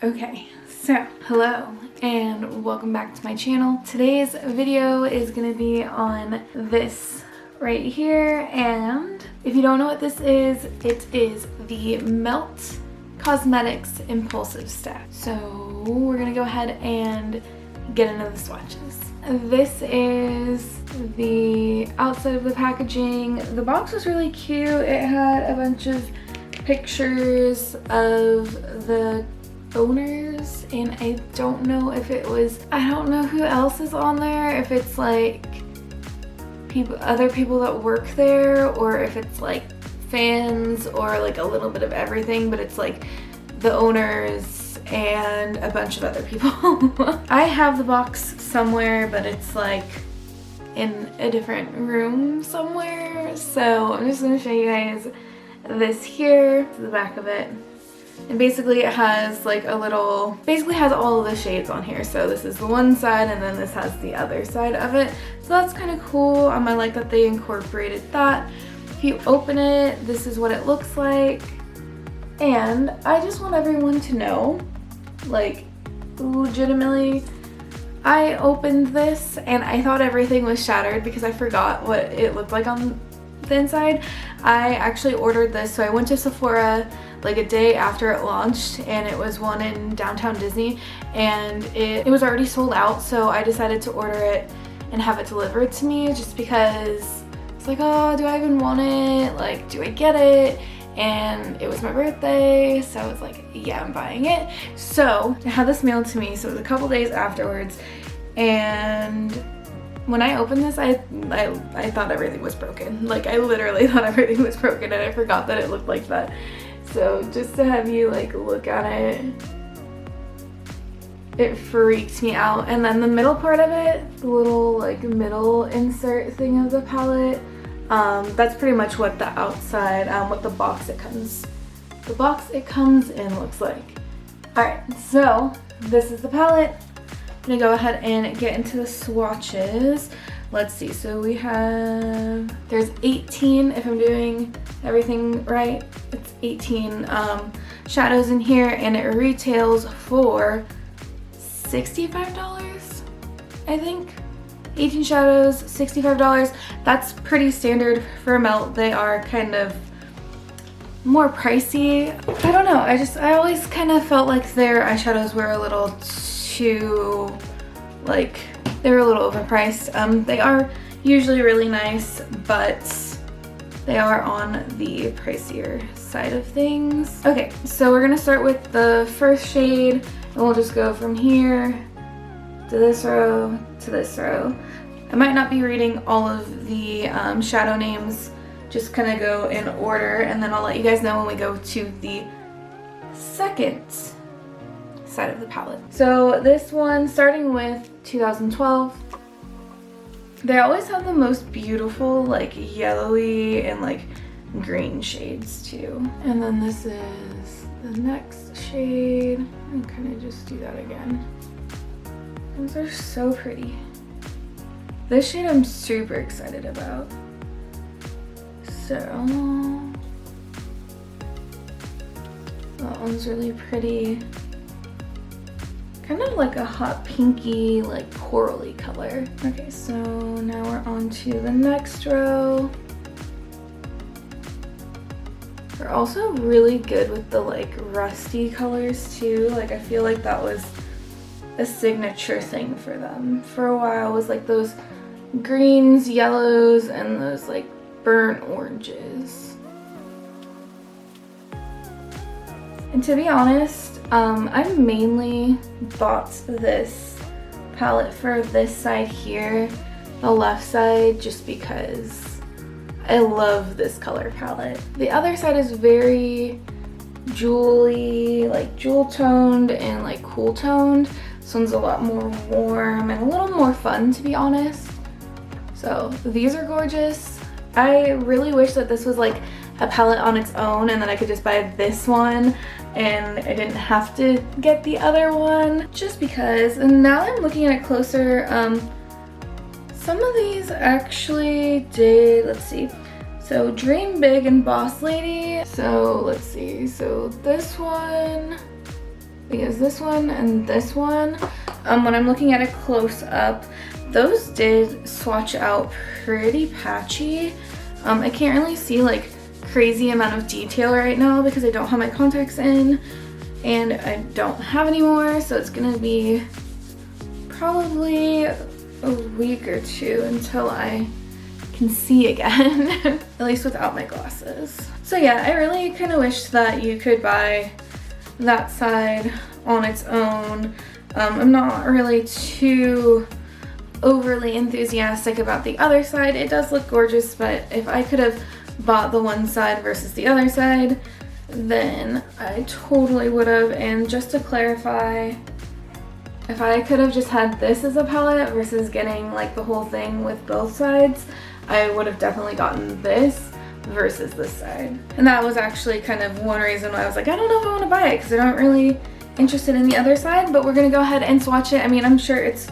Okay, so hello and welcome back to my channel. Today's video is going to be on this right here, and if you don't know what this is, it is the Melt Cosmetics Impulsive Stack. So we're going to go ahead and get into the swatches. This is the outside of the packaging. The box was really cute. It had a bunch of pictures of the owners, and I don't know if it was, I don't know who else is on there, if it's like other people that work there, or if it's like fans, or like a little bit of everything, but it's like the owners and a bunch of other people. I have the box somewhere, but it's like in a different room somewhere, so I'm just going to show you guys this here, the back of it. And basically it has like a little, basically has all of the shades on here. So this is the one side, and then this has the other side of it. So that's kind of cool. I like that they incorporated that. If you open it, this is what it looks like. And I just want everyone to know, like, legitimately, I opened this and I thought everything was shattered because I forgot what it looked like on the inside. I actually ordered this, so I went to Sephora like a day after it launched, and it was one in downtown Disney, and it was already sold out, so I decided to order it and have it delivered to me just because it's like, oh, do I even want it? Like, do I get it? And it was my birthday, so I was like, yeah, I'm buying it. So I had this mailed to me, so it was a couple days afterwards, and when I opened this, I thought everything was broken. Like, I literally thought everything was broken, and I forgot that it looked like that. So just to have you like look at it, it freaked me out. And then the middle part of it, the little like middle insert thing of the palette, that's pretty much what the outside, what the box it comes in looks like. Alright, so this is the palette. I'm gonna go ahead and get into the swatches. Let's see, so we have, there's 18, if I'm doing everything right, it's 18 shadows in here, and it retails for $65, I think. 18 shadows, $65. That's pretty standard for Melt. They are kind of more pricey. I don't know, I always kind of felt like their eyeshadows were a little too, like, they were a little overpriced. They are usually really nice, but they are on the pricier side of things. Okay, so we're gonna start with the first shade, and we'll just go from here to this row to this row. I might not be reading all of the shadow names, just kind of go in order, and then I'll let you guys know when we go to the second side of the palette. So this one, starting with 2012, they always have the most beautiful like yellowy and like green shades too. And then this is the next shade, and kind of just do that again. Those are so pretty. This shade I'm super excited about. So that one's really pretty. Kind of like a hot pinky, like corally color. Okay, so now we're on to the next row. They're also really good with the like rusty colors too. Like, I feel like that was a signature thing for them for a while, was like those greens, yellows, and those like burnt oranges. And to be honest, I mainly bought this palette for this side here, the left side, just because I love this color palette. The other side is very jewelly, like jewel toned and like cool toned. This one's a lot more warm and a little more fun, to be honest. So these are gorgeous. I really wish that this was like a palette on its own, and then I could just buy this one and I didn't have to get the other one, just because. And now I'm looking at it closer, some of these actually did, let's see, so Dream Big and Boss Lady. So let's see, so this one because this one and this one, when I'm looking at it close up, those did swatch out pretty patchy. I can't really see like crazy amount of detail right now because I don't have my contacts in and I don't have any more, so it's gonna be probably a week or two until I can see again, at least without my glasses. So yeah, I really kind of wish that you could buy that side on its own. I'm not really too overly enthusiastic about the other side. It does look gorgeous, but if I could have bought the one side versus the other side, then I totally would have. And just to clarify, if I could have just had this as a palette versus getting like the whole thing with both sides, I would have definitely gotten this versus this side. And that was actually kind of one reason why I was like, I don't know if I want to buy it because I'm not really interested in the other side, but we're gonna go ahead and swatch it. I mean, I'm sure it's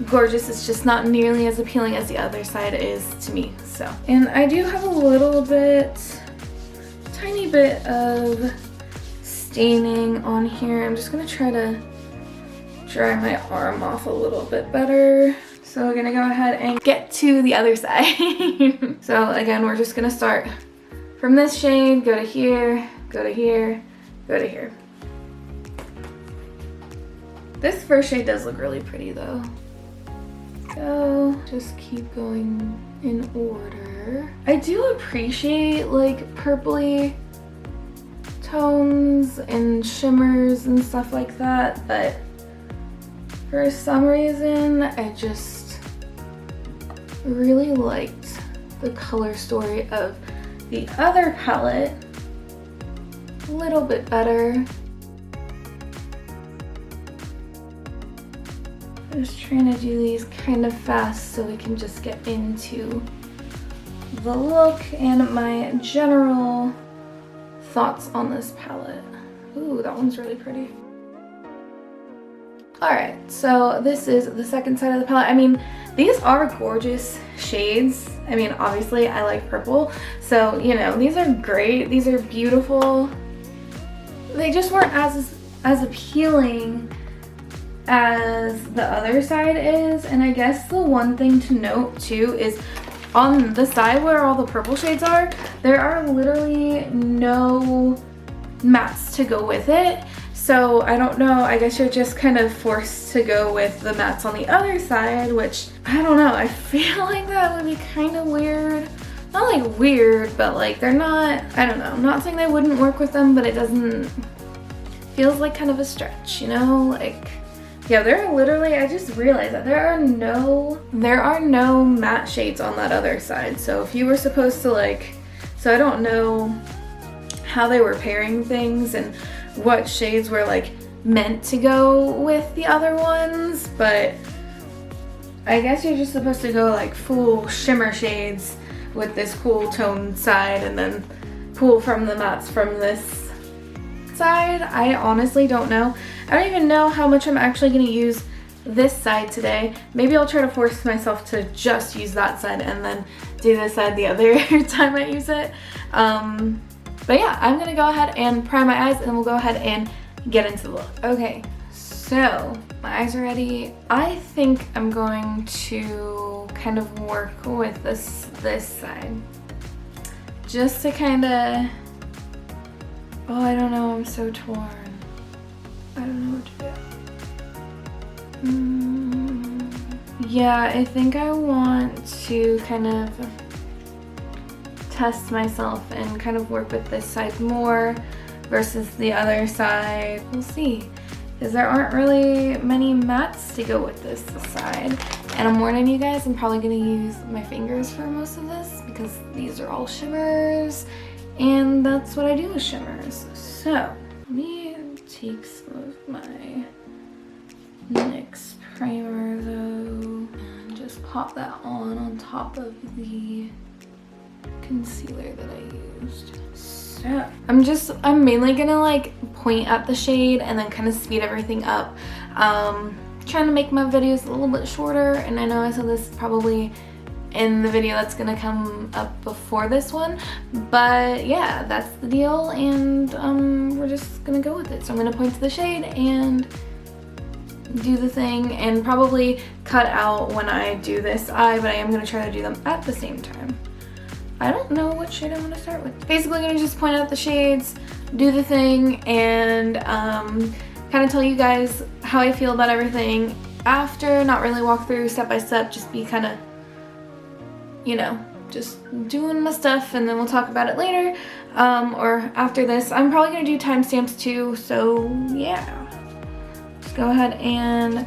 gorgeous, it's just not nearly as appealing as the other side is to me. So, and I do have a little bit, tiny bit of staining on here. I'm just gonna try to dry my arm off a little bit better. So we're gonna go ahead and get to the other side. So again, we're just gonna start from this shade, go to here, go to here, go to here. This first shade does look really pretty though. So just keep going in order. I do appreciate like purpley tones and shimmers and stuff like that, but for some reason I just really liked the color story of the other palette a little bit better. Just trying to do these kind of fast so we can just get into the look and my general thoughts on this palette. Ooh, that one's really pretty. Alright, so this is the second side of the palette. I mean, these are gorgeous shades. I mean, obviously I like purple, so you know, these are great. These are beautiful. They just weren't as appealing as the other side is. And I guess the one thing to note too is on the side where all the purple shades are, there are literally no mattes to go with it. So I don't know, I guess you're just kind of forced to go with the mattes on the other side, which I don't know, I feel like that would be kind of weird. Not like weird, but like they're not, I don't know, I'm not saying they wouldn't work with them, but it doesn't, feels like kind of a stretch, you know? Like, yeah, there are literally, I just realized that there are no matte shades on that other side. So if you were supposed to like, so I don't know how they were pairing things and what shades were like meant to go with the other ones, but I guess you're just supposed to go like full shimmer shades with this cool toned side and then pull from the mattes from this side. I honestly don't know. I don't even know how much I'm actually going to use this side today. Maybe I'll try to force myself to just use that side and then do this side the other time I use it. But yeah, I'm gonna go ahead and prime my eyes and then we'll go ahead and get into the look. Okay, so my eyes are ready. I think I'm going to kind of work with this side. Just to kind of, oh, I don't know, I'm so torn. I don't know what to do. Yeah, I think I want to kind of test myself and kind of work with this side more versus the other side. We'll see, because there aren't really many mattes to go with this side. And I'm warning you guys, I'm probably gonna use my fingers for most of this because these are all shimmers and that's what I do with shimmers. So let me take some of my NYX primer though and just pop that on top of the concealer that I used. So I'm mainly gonna like point at the shade and then kind of speed everything up. Trying to make my videos a little bit shorter, and I know I said this probably in the video that's gonna come up before this one. But yeah, that's the deal, and we're just gonna go with it. So I'm gonna point to the shade and do the thing, and probably cut out when I do this eye, but I am gonna try to do them at the same time. I don't know what shade I want to start with. Basically, I'm gonna just point out the shades, do the thing, and kind of tell you guys how I feel about everything after. Not really walk through step by step, just be kind of, you know, just doing my stuff, and then we'll talk about it later or after this. I'm probably gonna do timestamps too, so yeah. Just go ahead and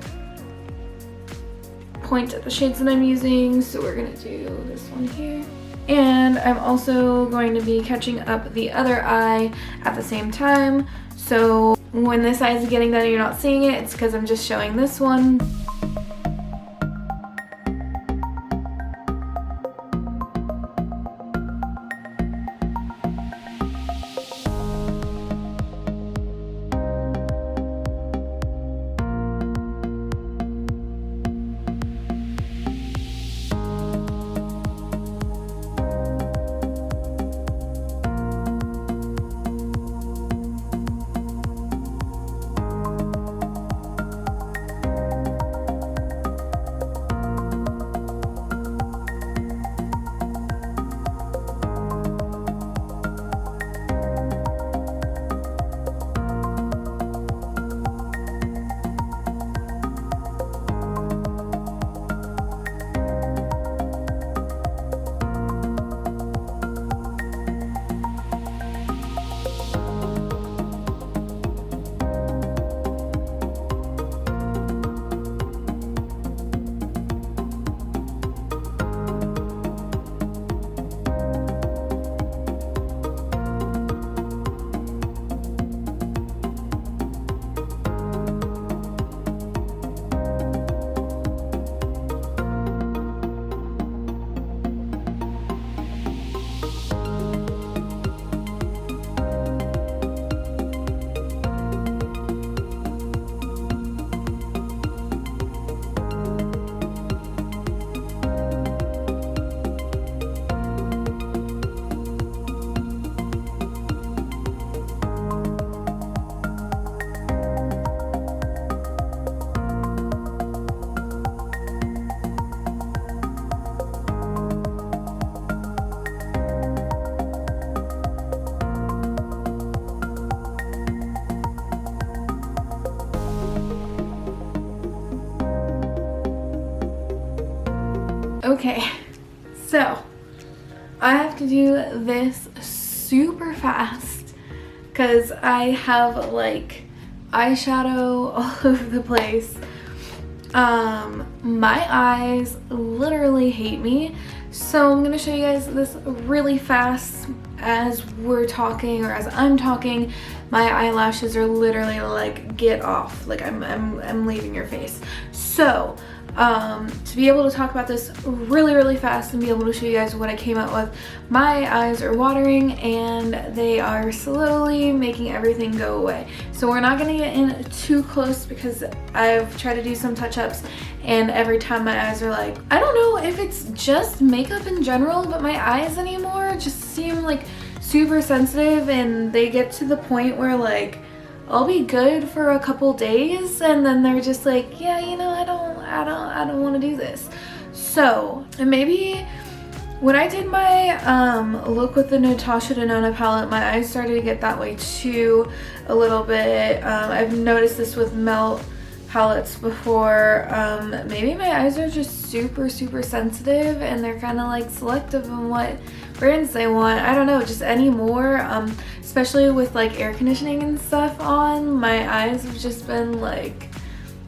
point at the shades that I'm using. So we're gonna do this one here. And I'm also going to be catching up the other eye at the same time. So when this eye is getting done and you're not seeing it, it's because I'm just showing this one. Okay, so I have to do this super fast because I have like eyeshadow all over the place. My eyes literally hate me, so I'm gonna show you guys this really fast as we're talking, or as I'm talking. My eyelashes are literally like, get off, like I'm leaving your face. So to be able to talk about this really fast and be able to show you guys what I came out with, my eyes are watering and they are slowly making everything go away. So we're not gonna get in too close because I've tried to do some touch-ups, and every time my eyes are like, I don't know if it's just makeup in general, but my eyes anymore just seem like super sensitive, and they get to the point where like I'll be good for a couple days and then they're just like, yeah, you know, I don't want to do this. So, and maybe when I did my look with the Natasha Denona palette, my eyes started to get that way too a little bit. I've noticed this with Melt palettes before. Maybe my eyes are just super sensitive and they're kind of like selective on what brands they want. I don't know, just anymore. Especially with like air conditioning and stuff on, my eyes have just been like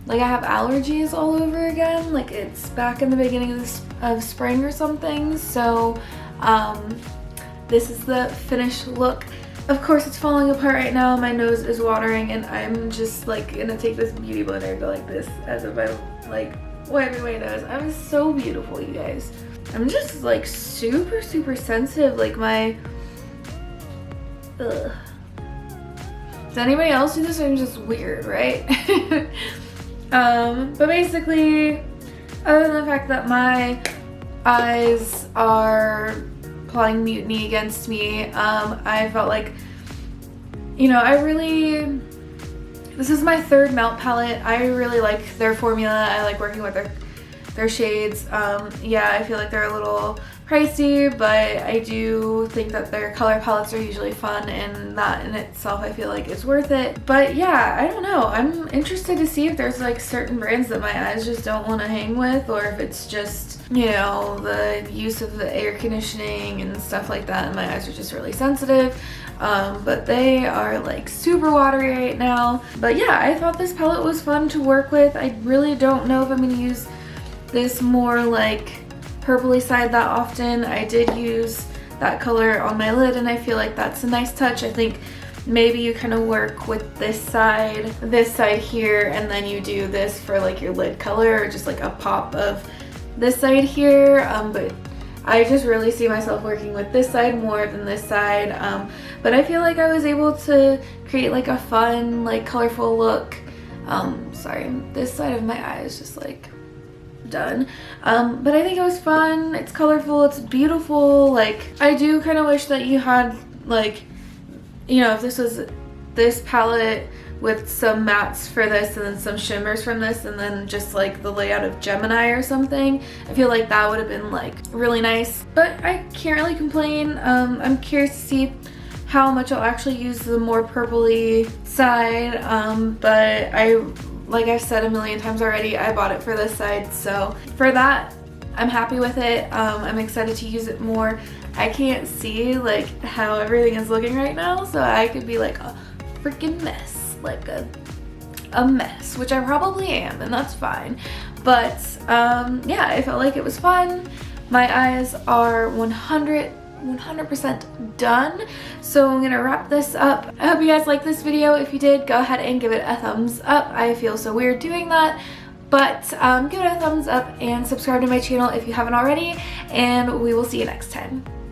I have allergies all over again, like it's back in the beginning of spring or something. So this is the finished look. Of course it's falling apart right now, my nose is watering, and I'm just like gonna take this beauty blender and go like this as if I'm like wiping my nose. I'm so beautiful, you guys. I'm just like super sensitive, like my ugh. Does anybody else do this, or I'm just weird, right? But basically, other than the fact that my eyes are plotting mutiny against me. I felt like, you know, this is my third Melt palette. I really like their formula. I like working with their shades. Yeah, I feel like they're a little pricey, but I do think that their color palettes are usually fun, and that in itself I feel like is worth it. But yeah, I don't know. I'm interested to see if there's like certain brands that my eyes just don't want to hang with, or if it's just, you know, the use of the air conditioning and stuff like that, and my eyes are just really sensitive. But they are like super watery right now. But yeah, I thought this palette was fun to work with. I really don't know if I'm going to use this more like purpley side that often. I did use that color on my lid, and I feel like that's a nice touch. I think maybe you kind of work with this side here, and then you do this for like your lid color, or just like a pop of this side here. But I just really see myself working with this side more than this side. But I feel like I was able to create like a fun, like colorful look. Sorry, this side of my eye is just like done. But I think it was fun. It's colorful, it's beautiful. Like, I do kind of wish that you had like, you know, if this was this palette with some mattes for this and then some shimmers from this, and then just like the layout of Gemini or something, I feel like that would have been like really nice. But I can't really complain. I'm curious to see how much I'll actually use the more purpley side. But like I've said a million times already, I bought it for this side, so for that I'm happy with it. I'm excited to use it more. I can't see like how everything is looking right now, so I could be like a freaking mess, like a mess, which I probably am, and that's fine. But yeah, I felt like it was fun. My eyes are 100% done, so I'm gonna wrap this up. I hope you guys liked this video. If you did, go ahead and give it a thumbs up. I feel so weird doing that, but give it a thumbs up and subscribe to my channel if you haven't already, and we will see you next time.